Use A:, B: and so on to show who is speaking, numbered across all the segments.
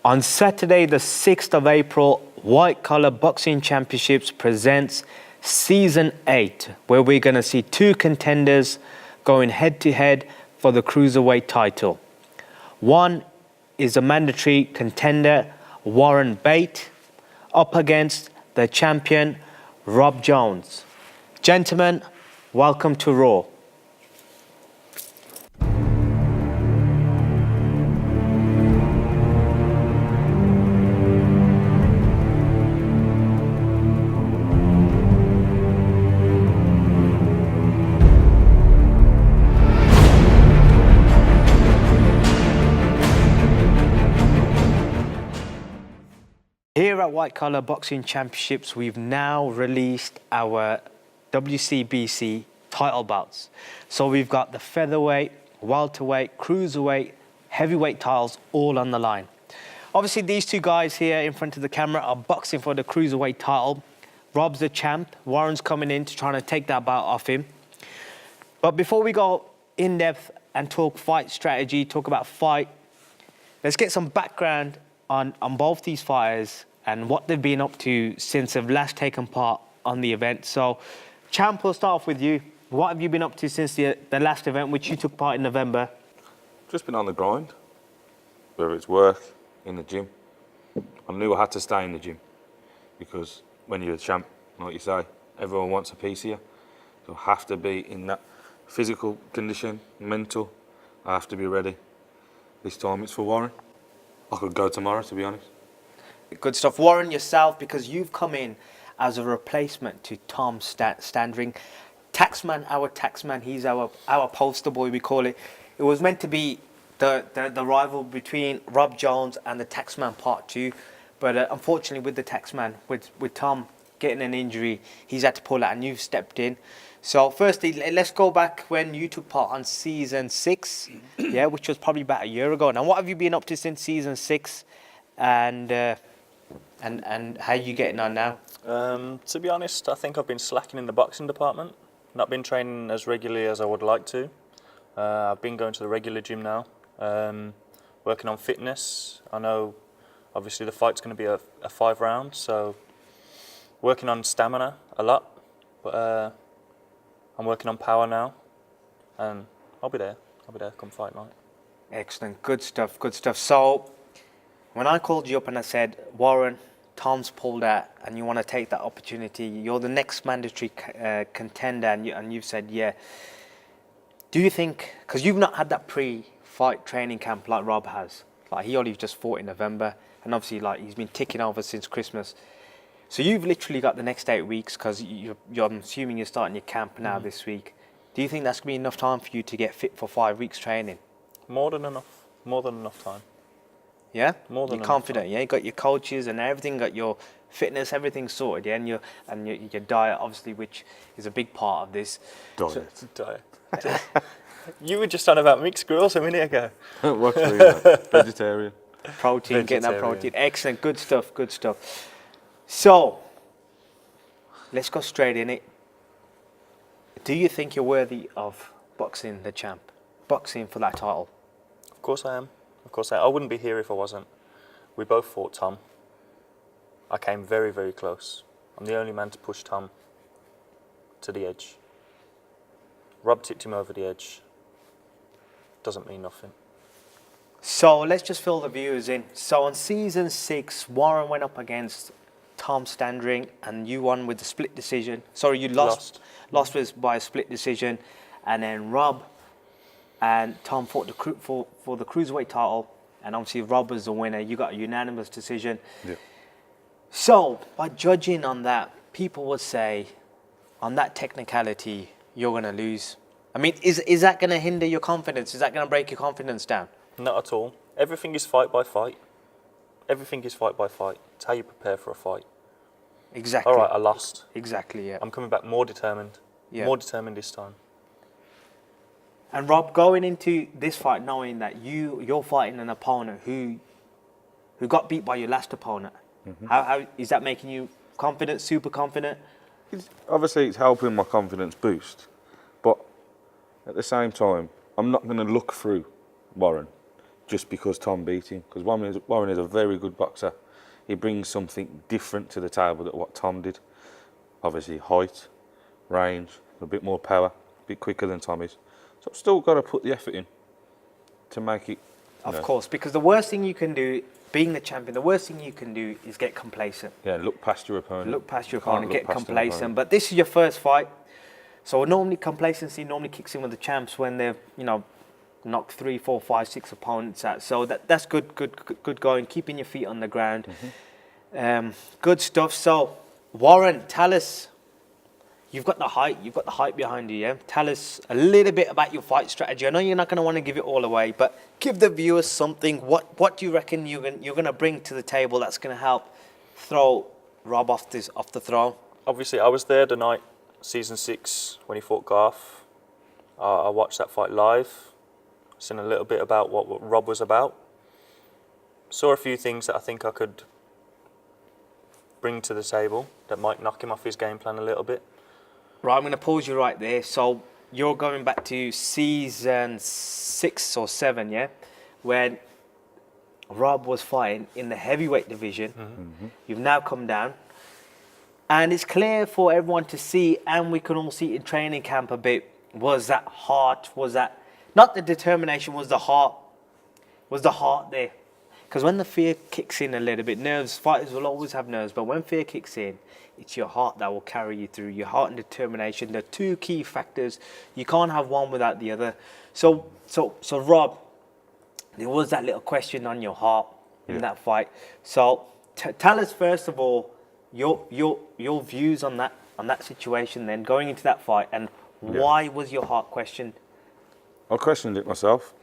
A: On Saturday, the 6th of April, White Collar Boxing Championships presents Season 8, where we're going to see two contenders going head-to-head for the Cruiserweight title. One is a mandatory contender, Warren Bate, up against the champion, Rob Jones. Gentlemen, welcome to Raw. Here at White Collar Boxing Championships, we've now released our WCBC title bouts. So we've got the featherweight, welterweight, cruiserweight, heavyweight titles all on the line. Obviously, these two guys here in front of the camera are boxing for the cruiserweight title. Rob's the champ. Warren's coming in to try to take that bout off him. But before we go in depth and talk fight strategy, talk about fight, let's get some background on both these fighters and what they've been up to since they've last taken part on the event. So, Champ, we'll start off with you. What have you been up to since the last event, which you took part in November?
B: Just been on the grind, whether it's work, in the gym. I knew I had to stay in the gym because when you're the champ, like you say, everyone wants a piece of you. So I have to be in that physical condition, mental. I have to be ready. This time it's for Warren. I could go tomorrow, to be honest.
A: Good stuff. Warren, yourself, because you've come in as a replacement to Tom Standring. Taxman, our taxman, he's our poster boy, we call it. It was meant to be the rival between Rob Jones and the Taxman Part 2. But unfortunately, with the Taxman, with Tom getting an injury, he's had to pull out and you've stepped in. So firstly, let's go back when you took part on Season 6, yeah, which was probably about a year ago. Now, what have you been up to since Season 6, and how are you getting on now?
C: To be honest, I think I've been slacking in the boxing department. Not been training as regularly as I would like to. I've been going to the regular gym now, working on fitness. I know, obviously, the fight's going to be a 5 round, so working on stamina a lot. But I'm working on power now, and I'll be there come fight night.
A: Excellent, good stuff, good stuff. So, when I called you up and I said, Warren, Tom's pulled out, and you want to take that opportunity, you're the next mandatory contender, and you've said, yeah. Do you think, because you've not had that pre-fight training camp like Rob has, like he only just fought in November, and obviously like he's been ticking over since Christmas. So you've literally got the next 8 weeks because I'm assuming you're starting your camp now this week. Do you think that's going to be enough time for you to get fit for 5 weeks training?
C: More than enough time.
A: Yeah?
C: More than
A: You're
C: enough
A: confident,
C: time.
A: yeah? You got your coaches and everything, got your fitness, everything sorted, yeah? And your diet, obviously, which is a big part of this.
C: Diet. You were just on about mixed grills a minute ago.
B: What's that? Vegetarian.
A: Protein, getting that protein. Excellent, good stuff, good stuff. So, let's go straight in it. Do you think you're worthy of boxing the champ? Boxing for that title?
C: Of course I am. I wouldn't be here if I wasn't. We both fought Tom. I came very, very close. I'm the only man to push Tom to the edge. Rob tipped him over the edge. Doesn't mean nothing.
A: So let's just fill the viewers in. So on Season 6, Warren went up against Tom Standring, and you won with the split decision. Sorry, you lost. Lost was by a split decision, and then Rob and Tom fought for the cruiserweight title, and obviously Rob was the winner. You got a unanimous decision.
B: Yeah.
A: So by judging on that, people would say, on that technicality, you're going to lose. I mean, is that going to hinder your confidence? Is that going to break your confidence down?
C: Not at all. Everything is fight by fight. Everything is fight by fight. It's how you prepare for a fight.
A: Exactly.
C: All right, I lost.
A: Exactly, yeah.
C: I'm coming back more determined.
A: Yeah.
C: More determined this time.
A: And Rob, going into this fight knowing that you're fighting an opponent who got beat by your last opponent, how is that making you confident, super confident?
B: Obviously, it's helping my confidence boost, but at the same time, I'm not going to look through Warren. just because Tom beat him. Because Warren is a very good boxer. He brings something different to the table than what Tom did. Obviously, height, range, a bit more power, a bit quicker than Tom is. So I've still got to put the effort in to make it.
A: Of course, because the worst thing you can do, being the champion, the worst thing you can do is get complacent.
B: Yeah, look past your opponent.
A: Look past your
B: You can't
A: opponent,
B: look
A: get
B: past an
A: complacent.
B: opponent.
A: But this is your first fight. So normally complacency normally kicks in with the champs when they've, knocked 3, 4, 5, 6 opponents out. So that's good going, keeping your feet on the ground. Good stuff. So Warren, tell us, you've got the hype behind you, yeah? Tell us a little bit about your fight strategy. I know you're not going to want to give it all away, but give the viewers something. What do you reckon you're going to bring to the table that's going to help throw Rob off the throne?
C: Obviously, I was there the night, season 6, when he fought Garth. I watched that fight live, seen a little bit about what Rob was about. Saw a few things that I think I could bring to the table that might knock him off his game plan a little bit.
A: Right, I'm going to pause you right there. So you're going back to season 6 or 7, yeah? When Rob was fighting in the heavyweight division. You've now come down. And it's clear for everyone to see, and we can all see it in training camp a bit, was that heart, not the determination, was the heart there? Because when the fear kicks in a little bit, fighters will always have nerves, but when fear kicks in, it's your heart that will carry you through. Your heart and determination, they're two key factors. You can't have one without the other. So Rob, there was that little question on your heart in that fight. So tell us first of all your views on that situation. Then going into that fight, and why was your heart questioned?
B: I questioned it myself.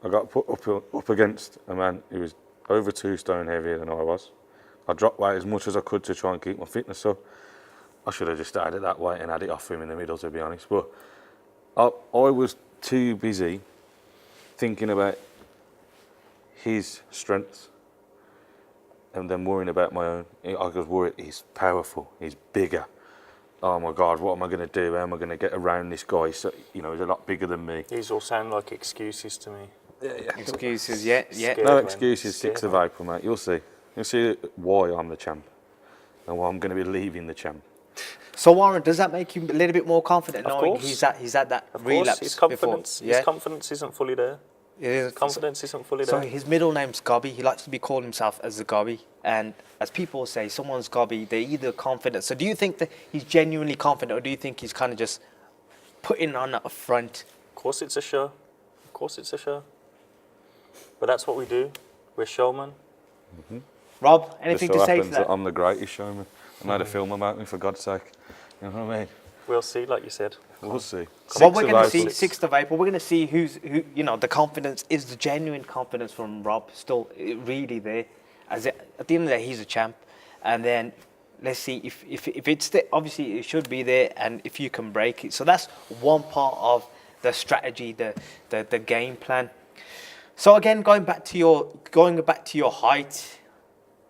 B: I got put up against a man who was over 2 stone heavier than I was. I dropped weight as much as I could to try and keep my fitness up. I should have just started at that weight and had it off him in the middle, to be honest. But I was too busy thinking about his strengths and then worrying about my own. I was worried, he's powerful, he's bigger. Oh my God, what am I going to do? How am I going to get around this guy? So, he's a lot bigger than me.
C: These all sound like excuses to me.
A: Excuses, yeah.
B: No excuses, 6th of April, mate. You'll see. You'll see why I'm the champ and why I'm going to be leaving the champ.
A: So Warren, does that make you a little bit more confident knowing
C: course.
A: he's had that
C: Of
A: relapse
C: course, his confidence,
A: before? Yeah?
C: his confidence isn't fully there.
A: It is.
C: Confidence isn't fully
A: So
C: there.
A: his middle name's Gobby. He likes to be called himself as the Gobby. And as people say, someone's Gobby, they're either confident. So do you think that he's genuinely confident, or do you think he's kind of just putting on a front?
C: Of course it's a show. Of course it's a show. But that's what we do. We're showmen.
A: Rob, anything
B: Just so
A: to say to
B: happens
A: that?
B: I'm the greatest showman. I made a film about me, for God's sake. You know what I mean?
C: We'll see, like you said.
B: We'll see.
A: What we're
B: 6th of
A: going to see,
B: April.
A: 6th of April, we're going to see who, the confidence, is the genuine confidence from Rob still really there? At the end of the day, he's a champ. And then let's see if it's there. Obviously, it should be there, and if you can break it. So that's one part of the strategy, the game plan. So again, going back to your height,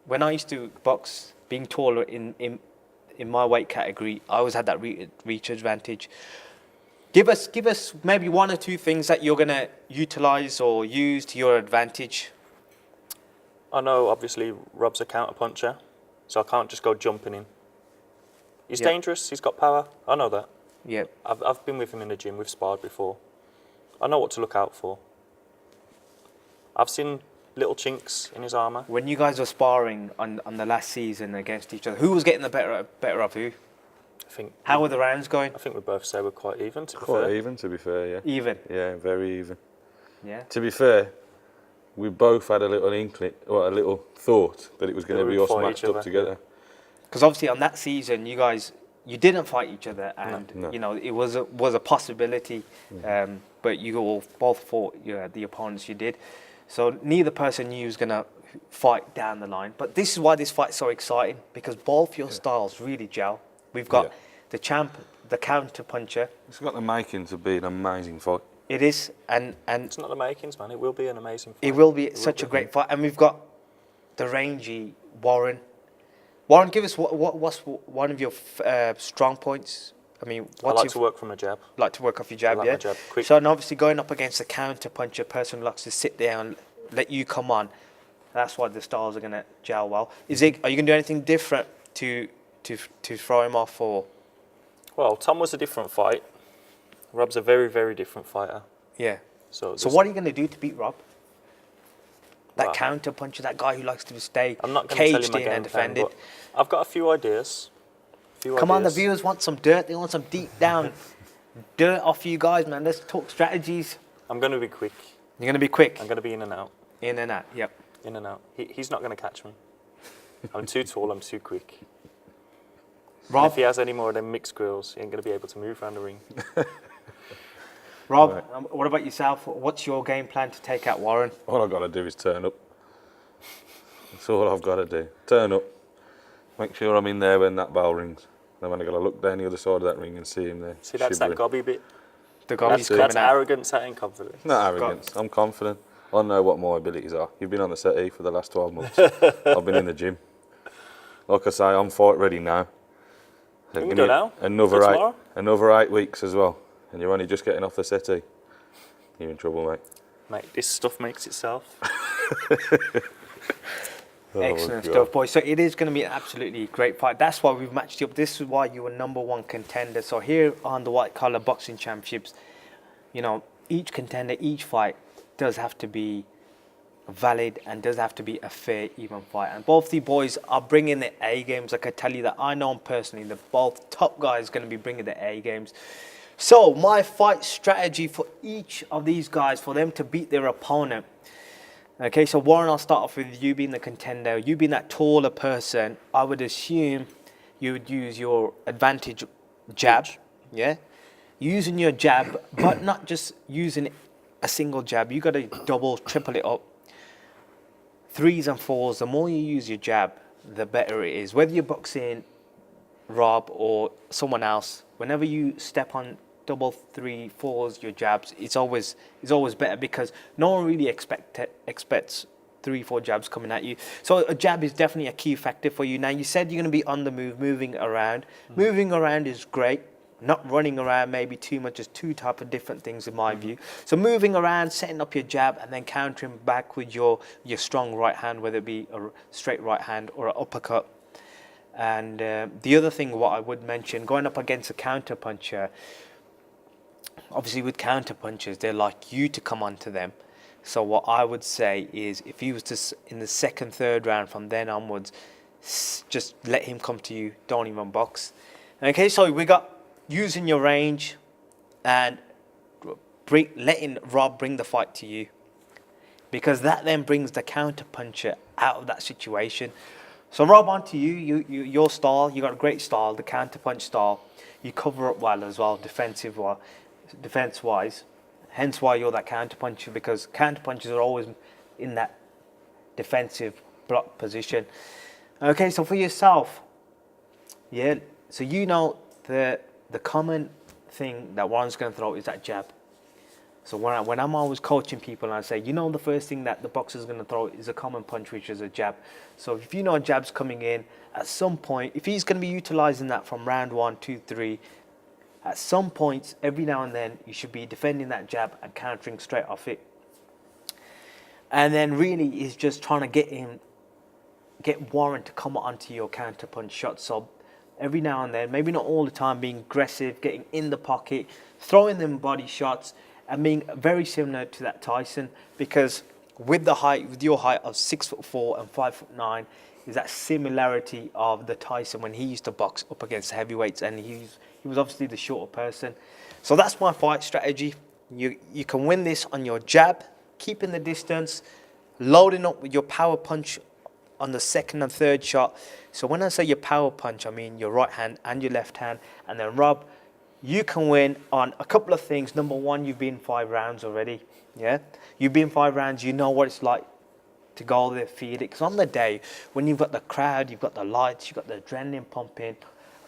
A: when I used to box, being taller in my weight category, I always had that reach advantage. Give us maybe 1 or 2 things that you're gonna utilize or use to your advantage.
C: I know, obviously, Rob's a counter puncher, so I can't just go jumping in. He's dangerous. He's got power. I know that.
A: Yeah.
C: I've been with him in the gym. We've sparred before. I know what to look out for. I've seen little chinks in his armour.
A: When you guys were sparring on the last season against each other, who was getting the better of who? How were the rounds going?
C: I think we both say we're quite even, to be
B: Quite
C: fair.
B: even, to be fair, yeah.
A: Even.
B: Yeah, very even.
A: Yeah.
B: To be fair, we both had a little inkling, or a little thought that it was going to be
C: we'd
B: us
C: fight
B: matched
C: each
B: up
C: other.
B: together.
A: Because obviously on that season, you didn't fight each other, and
B: No.
A: it was a possibility. But you all both fought the opponents you did. So neither person knew was gonna fight down the line. But this is why this fight's so exciting, because both your styles really gel. We've got the champ, the counter puncher.
B: It's got the making to be an amazing fight.
A: It is, and
C: It's not the makings, man. It will be an amazing fight.
A: it will be such a great fight. And we've got the rangy Warren. Warren, give us what's one of your strong points. I mean,
C: I
A: what's
C: like
A: your
C: to work from a jab.
A: like to work off your jab,
C: I like
A: yeah?
C: my jab. Quick.
A: So, and obviously going up against a counter puncher, person who likes to sit there and let you come on. That's why the styles are going to gel well. Are you going to do anything different to throw him off, or?
C: Well, Tom was a different fight. Rob's a very, very different fighter.
A: Yeah.
C: So
A: what are you going to do to beat Rob? That
C: Well,
A: counter puncher, that guy who likes to stay
C: I'm not going to tell you
A: caged
C: my
A: in
C: game
A: and
C: plan,
A: defended.
C: but I've got a few ideas.
A: Come on, the viewers want some dirt. They want some deep down dirt off you guys, man. Let's talk strategies.
C: I'm going to be quick.
A: You're going to be quick.
C: I'm going to be in and out.
A: In and out, yep.
C: In and out. He's not going to catch me. I'm too tall, I'm too quick. And
A: Rob,
C: if he has any more of them mixed grills, he ain't going to be able to move around the ring.
A: Rob,
B: Right.
A: what about yourself? What's your game plan to take out Warren?
B: All I've got to do is turn up. That's all I've got to do. Turn up. Make sure I'm in there when that bell rings. Then when I've got to look down the other side of that ring and see him there.
C: See, that's that
B: shivering.
C: gobby bit.
A: The gobby's
C: That's,
A: coming
C: that's
A: out.
C: arrogance, that ain't confidence.
B: Not arrogance. I'm confident. I know what my abilities are. You've been on the settee for the last 12 months. I've been in the gym. Like I say, I'm fight ready now.
C: We can
B: Give
C: go
B: me
C: now.
B: Another
C: Go
B: eight,
C: tomorrow.
B: another 8 weeks as well. And you're only just getting off the settee. You're in trouble, mate.
C: Mate, this stuff makes itself.
A: Excellent
B: God.
A: stuff, boys. So it is going to be an absolutely great fight. That's why we've matched you up. This is why you were #1 contender. So here on the White Collar Boxing Championships, you know, each contender, each fight does have to be valid and does have to be a fair, even fight. And both the boys are bringing the A games. I can tell you that. I know them personally. They're both top guys going to be bringing the A games. So my fight strategy for each of these guys, for them to beat their opponent. Okay, so Warren, I'll start off with you being the contender. You being that taller person, I would assume you would use your advantage jab. Yeah? Using your jab, but not just using a single jab. You got to double, triple it up. 3s and 4s, the more you use your jab, the better it is. Whether you're boxing Rob or someone else, whenever you step on double, 3, 4s, your jabs, it's always better, because no one really expects 3, 4 jabs coming at you. So a jab is definitely a key factor for you. Now, you said you're going to be on the move, moving around. Moving around is great. Not running around maybe too much. There's two type of different things in my view. So moving around, setting up your jab, and then countering back with your strong right hand, whether it be a straight right hand or an uppercut. And the other thing, what I would mention, going up against a counter puncher, obviously with counter punchers, they like you to come onto them. So what I would say is, if he was to, in the second, third round, from then onwards, just let him come to you. Don't even box. Okay, so we got using your range and letting Rob bring the fight to you, because that then brings the counter puncher out of that situation. So Rob, on to you. Your style, you got a great style, the counter punch style. You cover up well as well, defense wise. Hence why you're that counter puncher, because counter punchers are always in that defensive block position. Okay, so for yourself, yeah. So you know the common thing that Warren's going to throw is that jab. So when I'm always coaching people, and I say, you know, the first thing that the boxer's going to throw is a common punch, which is a jab. So if you know a jab's coming in, at some point, if he's going to be utilizing that from round 1, 2, 3, at some points, every now and then, you should be defending that jab and countering straight off it. And then really is just trying to get Warren to come onto your counter punch shot. So every now and then, maybe not all the time, being aggressive, getting in the pocket, throwing them body shots, and being very similar to that Tyson, because with your height of 6'4" and 5'9", is that similarity of the Tyson when he used to box up against heavyweights, and he was obviously the shorter person. So that's my fight strategy. You can win this on your jab, keeping the distance, loading up with your power punch on the second and third shot. So when I say your power punch, I mean your right hand and your left hand. And then Rob, you can win on a couple of things. Number one, you've been 5 rounds already. Yeah, you've been 5 rounds. You know what it's like to go there, feel it. Because on the day when you've got the crowd, you've got the lights, you've got the adrenaline pumping,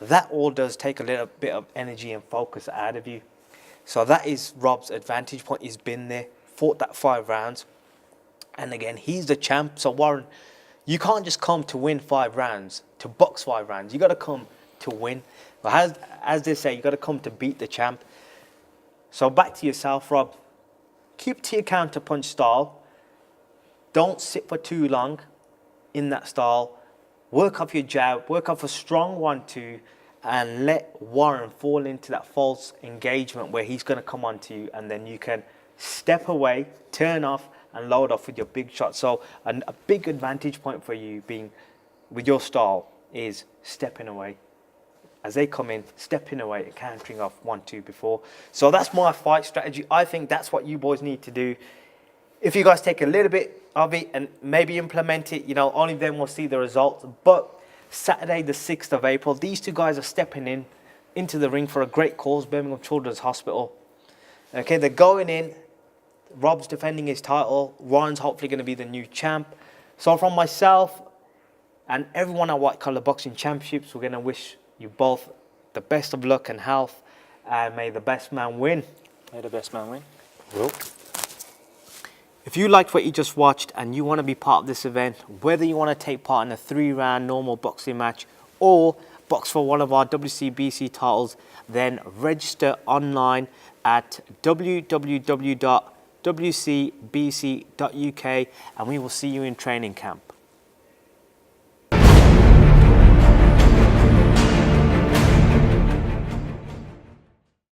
A: that all does take a little bit of energy and focus out of you. So that is Rob's advantage point. He's been there, fought that 5 rounds. And again, he's the champ. So Warren, you can't just come to win 5 rounds, to box 5 rounds. You got to come to win. But as they say, you got to come to beat the champ. So back to yourself, Rob. Keep to your counter punch style. Don't sit for too long in that style. Work off your jab, work off a strong 1-2, and let Warren fall into that false engagement where he's going to come onto you, and then you can step away, turn off, and load off with your big shot. So a big advantage point for you being with your style is stepping away. As they come in, stepping away and countering off 1-2 before. So that's my fight strategy. I think that's what you boys need to do. If you guys take a little bit of it and maybe implement it, you know, only then we'll see the results. But Saturday, the 6th of April, these two guys are stepping into the ring for a great cause, Birmingham Children's Hospital. Okay, they're going in. Rob's defending his title. Ryan's hopefully going to be the new champ. So from myself and everyone at White Collar Boxing Championships, we're going to wish you both the best of luck and health. And may the best man win.
C: May the best man win.
A: Will. If you liked what you just watched and you want to be part of this event, whether you want to take part in a 3-round normal boxing match or box for one of our WCBC titles, then register online at www.wcbc.uk and we will see you in training camp.